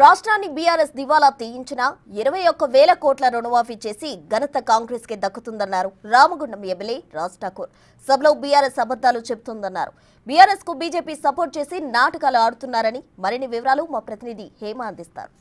రాష్ట్రాన్ని బీఆర్ఎస్ దివాలా తీయించిన 21,000 కోట్ల రుణమాఫీ చేసి ఘనత కాంగ్రెస్ కి దక్కుతుందన్నారు రామగుండం ఎమ్మెల్యే రాజ్ ఠాకూర్. సభలో బీఆర్ఎస్ అబద్ధాలు చెబుతుందన్నారు. బీఆర్ఎస్ కు బీజేపీ సపోర్ట్ చేసి నాటకాలు ఆడుతున్నారని మరిన్ని వివరాలు మా ప్రతినిధి హేమ అందిస్తారు.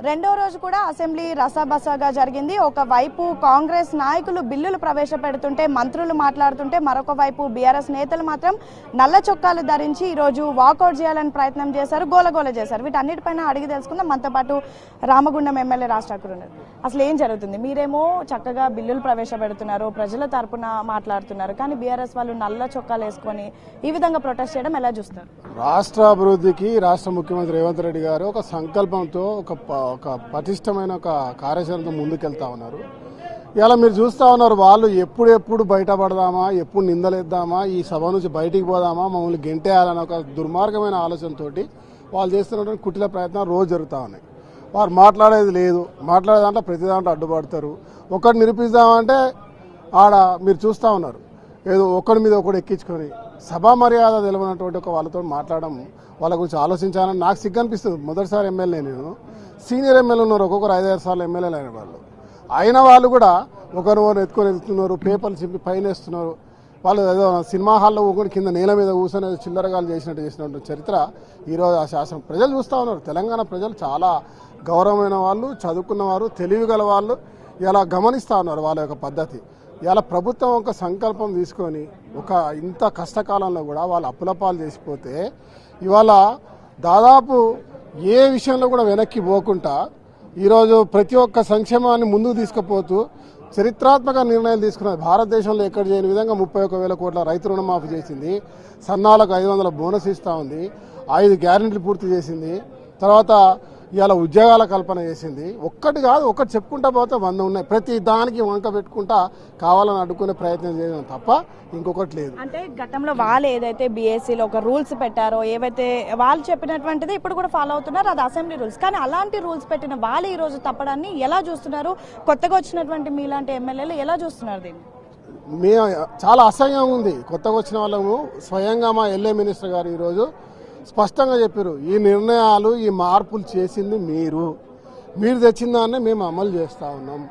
రెండో రోజు కూడా అసెంబ్లీ రసాబసాగా జరిగింది. ఒకవైపు కాంగ్రెస్ నాయకులు బిల్లులు ప్రవేశపెడుతుంటే మంత్రులు మాట్లాడుతుంటే మరొక వైపు బీఆర్ఎస్ నేతలు మాత్రం నల్ల చొక్కాలు ధరించి ఈరోజు వాకౌట్ చేయాలని ప్రయత్నం చేశారు, గోలగోల చేశారు. వీటన్నిటిపైన అడిగి తెలుసుకుందాం. మనతో పాటు రామగుండం ఎమ్మెల్యే రాజ్ ఠాకూర్ ఉన్నారు. అసలు ఏం జరుగుతుంది? మీరేమో చక్కగా బిల్లులు ప్రవేశపెడుతున్నారు, ప్రజల తరపున మాట్లాడుతున్నారు, కానీ బీఆర్ఎస్ వాళ్ళు నల్ల చొక్కాలు వేసుకొని ఈ విధంగా ప్రొటెస్ట్ చేయడం ఎలా చూస్తారు? రాష్ట్ర అభివృద్ధికి రాష్ట్ర ముఖ్యమంత్రి రేవంత్ రెడ్డి గారు ఒక సంకల్పంతో ఒక పటిష్టమైన ఒక కార్యాచరణతో ముందుకెళ్తా ఉన్నారు. ఇలా మీరు చూస్తూ ఉన్నారు, వాళ్ళు ఎప్పుడెప్పుడు బయటపడదామా, ఎప్పుడు నిందలేద్దామా, ఈ సభ నుంచి బయటికి పోదామా, మమ్మల్ని గెంటేయాలని ఒక దుర్మార్గమైన ఆలోచనతోటి వాళ్ళు చేస్తున్నటువంటి కుటిల ప్రయత్నాలు రోజు జరుగుతూ ఉన్నాయి. వారు మాట్లాడేది లేదు, మాట్లాడే దాంట్లో ప్రతి దాంట్లో అడ్డుపడతారు. ఒకటి నిరూపిద్దామంటే ఆడ మీరు చూస్తూ ఉన్నారు, ఏదో ఒకరి మీద ఒకటి ఎక్కించుకొని సభా మర్యాద తెలియనటువంటి ఒక వాళ్ళతో మాట్లాడడం, వాళ్ళ గురించి ఆలోచించాలని నాకు సిగ్గు అనిపిస్తుంది. మొదటిసారి ఎమ్మెల్యే నేను, సీనియర్ ఎమ్మెల్యే ఉన్నారు, ఒక్కొక్కరు 5-6 సార్లు ఎమ్మెల్యేలు అయిన వాళ్ళు. అయిన వాళ్ళు కూడా ఒకరు ఎత్తుకొని వెళ్తున్నారు, పేపర్లు చింపి పైన వేస్తున్నారు. వాళ్ళు ఏదో సినిమా హాల్లో ఒకటి కింద నేల మీద కూర్చొని చిల్లరగాలు చేసినటువంటి చరిత్ర ఈరోజు ఆ శాసనం ప్రజలు చూస్తూ ఉన్నారు. తెలంగాణ ప్రజలు చాలా గౌరవమైన వాళ్ళు, చదువుకున్న వారు, తెలివి గల వాళ్ళు ఇలా గమనిస్తూ ఉన్నారు వాళ్ళ యొక్క పద్ధతి. ఇలా ప్రభుత్వం ఒక సంకల్పం తీసుకొని ఒక ఇంత కష్టకాలంలో కూడా వాళ్ళు అప్పులపాలు చేసిపోతే ఇవాళ దాదాపు ఏ విషయంలో కూడా వెనక్కి పోకుండా ఈరోజు ప్రతి ఒక్క సంక్షేమాన్ని ముందుకు తీసుకుపోతూ చరిత్రాత్మక నిర్ణయాలు తీసుకున్నది. భారతదేశంలో ఎక్కడ చేయని విధంగా 31,000 కోట్ల రైతు రుణమాఫీ చేసింది, సన్నాలకు 500 బోనస్ ఇస్తూ ఉంది, 5 గ్యారెంటీలు పూర్తి చేసింది, తర్వాత ఇవాళ ఉద్యోగాల కల్పన చేసింది. ఒక్కటి కాదు, ఒకటి చెప్పుకుంటా పోతే 100 ఉన్నాయి. ప్రతి దానికి వంక పెట్టుకుంటా కావాలని అడ్డుకునే ప్రయత్నం చేయడం తప్ప ఇంకొకటి లేదు. అంటే గతంలో వాళ్ళు ఏదైతే బీఎస్సీలో ఒక రూల్స్ పెట్టారో, ఏవైతే వాళ్ళు చెప్పినటువంటిది ఇప్పుడు కూడా ఫాలో అవుతున్నారు, అది అసెంబ్లీ రూల్స్. కానీ అలాంటి రూల్స్ పెట్టిన వాళ్ళు ఈ రోజు తప్పడాన్ని ఎలా చూస్తున్నారు? కొత్తగా వచ్చినటువంటి మీలాంటి ఎమ్మెల్యేలు ఎలా చూస్తున్నారు దీన్ని? చాలా అసహ్యంగా ఉంది. కొత్తగా వచ్చిన వాళ్ళము స్వయంగా మా ఎల్ఏ మినిస్టర్ గారు ఈరోజు స్పష్టంగా చెప్పారు, ఈ నిర్ణయాలు, ఈ మార్పులు చేసింది మీరు తెచ్చిన దాన్నే మేము అమలు చేస్తూ ఉన్నాం.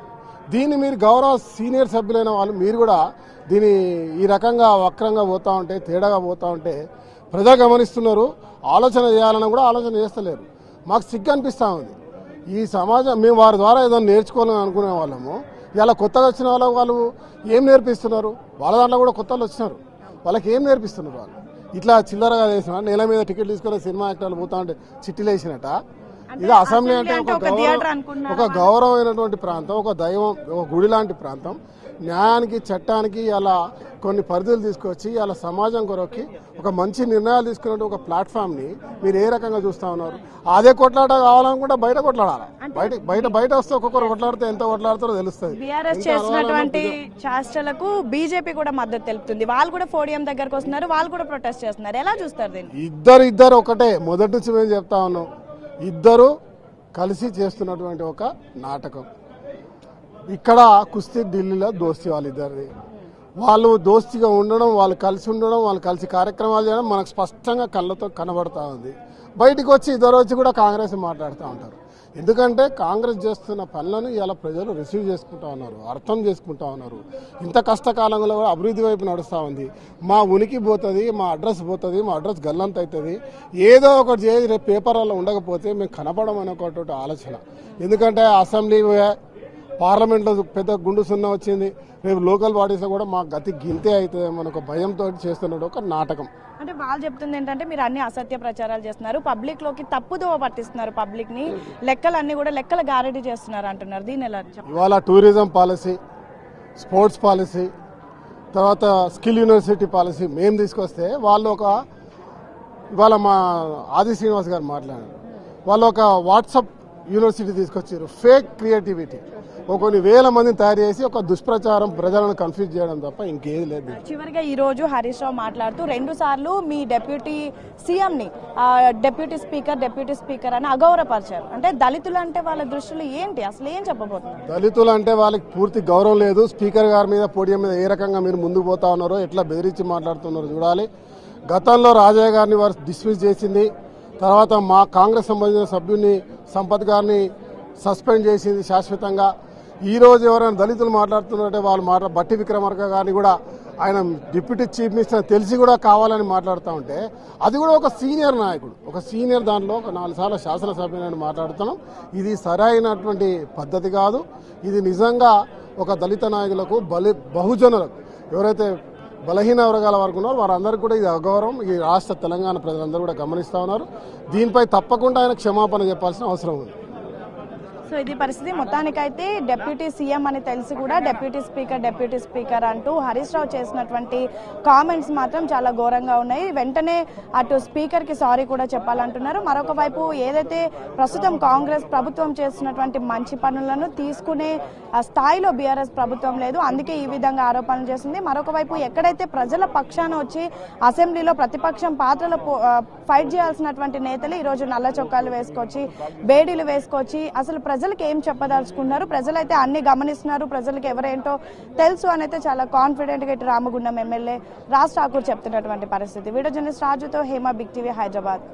దీన్ని మీరు గౌరవ సీనియర్ సభ్యులైన వాళ్ళు మీరు కూడా దీన్ని ఈ రకంగా వక్రంగా పోతూ ఉంటే, తేడాగా పోతూ ఉంటే ప్రజలు గమనిస్తున్నారు. ఆలోచన చేయాలని కూడా ఆలోచన చేస్తలేరు. మాకు సిగ్గు అనిపిస్తూ ఉంది. ఈ సమాజం మేము వారి ద్వారా ఏదో నేర్చుకోవాలని అనుకునే వాళ్ళము, ఇలా కొత్తగా వచ్చిన వాళ్ళు ఏం నేర్పిస్తున్నారు? వాళ్ళ దాంట్లో కూడా కొత్త వాళ్ళు వచ్చినారు, వాళ్ళకి ఏం నేర్పిస్తున్నారు? వాళ్ళు ఇట్లా చిల్లరగా చేసిన నేల మీద టికెట్ తీసుకుని సినిమా యాక్టర్లు పోతా ఉంటే చిట్టీలు వేసినట్ట. ఇది అసెంబ్లీ అంటే ఒక గౌరవమైనటువంటి ప్రాంతం, ఒక దైవం, ఒక గుడి లాంటి ప్రాంతం. న్యాయానికి, చట్టానికి అలా కొన్ని పరిధులు తీసుకొచ్చి అలా సమాజం కొరకి ఒక మంచి నిర్ణయాలు తీసుకున్నట్టు ఒక ప్లాట్ఫామ్ని మీరు ఏ రకంగా చూస్తూ ఉన్నారు? అదే కొట్లాట కావాలనుకుంటే బయట కొట్లాడాలి. బయట వస్తే ఒక్కొక్కరు కొట్లాడితే ఎంత కొట్లాడతారో తెలుస్తుంది. బీఆర్ఎస్ చేస్తున్నటువంటి చేష్టలకు బీజేపీ కూడా మద్దతు తెలుపుతుంది. వాళ్ళు కూడా పోడియం దగ్గరకు వస్తున్నారు, వాళ్ళు కూడా ప్రొటెస్ట్ చేస్తున్నారు. ఎలా చూస్తారు దీన్ని? ఇద్దరు ఒకటే. మొదటి నుంచి మేము చెప్తా ఉన్నాం, ఇద్దరు కలిసి చేస్తున్నటువంటి ఒక నాటకం. ఇక్కడ కుస్తీ, ఢిల్లీలో దోస్తీ వాళ్ళిద్దరిది. వాళ్ళు దోస్తిగా ఉండడం, వాళ్ళు కలిసి ఉండడం, వాళ్ళు కలిసి కార్యక్రమాలు చేయడం మనకు స్పష్టంగా కళ్ళతో కనబడతా ఉంది. బయటకు వచ్చి ఇద్దరు వచ్చి కూడా కాంగ్రెస్ మాట్లాడుతూ ఉంటారు. ఎందుకంటే కాంగ్రెస్ చేస్తున్న పనులను ఇలా ప్రజలు రిసీవ్ చేసుకుంటా ఉన్నారు, అర్థం చేసుకుంటా ఉన్నారు. ఇంత కష్టకాలంలో కూడా అభివృద్ధి వైపు నడుస్తూ ఉంది. మా ఉనికి పోతుంది, మా అడ్రస్ పోతుంది, మా అడ్రస్ గల్లంత అవుతుంది. ఏదో ఒకటి చేసి రేపు పేపర్లలో ఉండకపోతే మేము కనపడమని ఒకటి ఆలోచన. ఎందుకంటే అసెంబ్లీ, పార్లమెంట్లో పెద్ద గుండు సున్నా వచ్చింది, రేపు లోకల్ బాడీస్లో కూడా మా గతి గింతే అవుతుంది మన ఒక భయంతో చేస్తున్నట్టు ఒక నాటకం. అంటే వాళ్ళు చెప్తుంది ఏంటంటే మీరు అన్ని అసత్య ప్రచారాలు చేస్తున్నారు, పబ్లిక్ లోకి తప్పుదోవ పట్టిస్తున్నారు, పబ్లిక్ ని లెక్కలన్నీ కూడా లెక్కల గ్యారెంటీ చేస్తున్నారు అంటున్నారు. దీని ఎలా? ఇవాళ టూరిజం పాలసీ, స్పోర్ట్స్ పాలసీ, తర్వాత స్కిల్ యూనివర్సిటీ పాలసీ మేము తీసుకొస్తే వాళ్ళు ఇవాళ మా ఆది శ్రీనివాస్ గారు మాట్లాడారు, వాళ్ళు ఒక వాట్సాప్ యూనివర్సిటీ తీసుకొచ్చారు. ఫేక్ క్రియేటివిటీ కొన్ని వేల మందిని తయారు చేసి ఒక దుష్ప్రచారం, ప్రజలను కన్ఫ్యూజ్ చేయడం తప్ప ఇంకేది లేదు. చివరిగా ఈ రోజు హరీష్ రావు మాట్లాడుతూ 2 సార్లు మీ డిప్యూటీ సీఎంని డిప్యూటీ స్పీకర్ అని అగౌరవపరిచారు. అంటే దళితులు అంటే వాళ్ళ దృష్టిలో ఏంటి, అసలు ఏం చెప్పబోతున్నారు? దళితులు అంటే వాళ్ళకి పూర్తి గౌరవం లేదు. స్పీకర్ గారి మీద, పోడియం మీద ఏ రకంగా మీరు ముందుకు పోతా ఉన్నారో, ఎట్లా బెదిరించి మాట్లాడుతున్నారో చూడాలి. గతంలో రాజయ్య గారిని వారు డిస్మిస్ చేసింది, తర్వాత మా కాంగ్రెస్ సంబంధించిన సభ్యుని సంపత్ గారిని సస్పెండ్ చేసింది శాశ్వతంగా. ఈరోజు ఎవరైనా దళితులు మాట్లాడుతున్నారంటే వాళ్ళు బట్టి విక్రమార్క గారిని కూడా ఆయన డిప్యూటీ చీఫ్ మినిస్టర్ తెలిసి కూడా కావాలని మాట్లాడుతూ ఉంటే అది కూడా ఒక సీనియర్ నాయకుడు, ఒక సీనియర్ దాంట్లో ఒక 4 సార్లు శాసనసభ్యులను మాట్లాడుతున్నాం. ఇది సరైనటువంటి పద్ధతి కాదు. ఇది నిజంగా ఒక దళిత నాయకులకు బహుజనులకు ఎవరైతే బలహీన వర్గాల వరకు ఉన్నారో వారందరికీ కూడా ఇది అగౌరవం. ఈ రాష్ట్ర తెలంగాణ ప్రజలందరూ కూడా గమనిస్తూ ఉన్నారు. దీనిపై తప్పకుండా ఆయన క్షమాపణ చెప్పాల్సిన అవసరం ఉంది. సో ఇది పరిస్థితి. మొత్తానికైతే డిప్యూటీ సీఎం అని తెలిసి కూడా డిప్యూటీ స్పీకర్ అంటూ హరీష్ రావు చేసినటువంటి కామెంట్స్ మాత్రం చాలా ఘోరంగా ఉన్నాయి. వెంటనే అటు స్పీకర్కి సారీ కూడా చెప్పాలంటున్నారు. మరొక వైపు ఏదైతే ప్రస్తుతం కాంగ్రెస్ ప్రభుత్వం చేస్తున్నటువంటి మంచి పనులను తీసుకునే స్థాయిలో బీఆర్ఎస్ ప్రభుత్వం లేదు, అందుకే ఈ విధంగా ఆరోపణలు చేస్తుంది. మరొక వైపు ఎక్కడైతే ప్రజల పక్షాన వచ్చి అసెంబ్లీలో ప్రతిపక్షం పాత్రలో ఫైట్ చేయాల్సినటువంటి నేతలు ఈరోజు నల్ల చొక్కాలు వేసుకొచ్చి బేడీలు వేసుకొచ్చి అసలు ప్రజలకు ఏం చెప్పదలుచుకున్నారు, ప్రజలైతే అన్ని గమనిస్తున్నారు, ప్రజలకు ఎవరేంటో తెలుసు అని అయితే చాలా కాన్ఫిడెంట్గా ఇటు రామగుండం ఎమ్మెల్యే రాజ్ ఠాకూర్ చెప్తున్నటువంటి పరిస్థితి. వీడియో జర్నలిస్ట్ రాజుతో హేమ, బిగ్ టీవీ, హైదరాబాద్.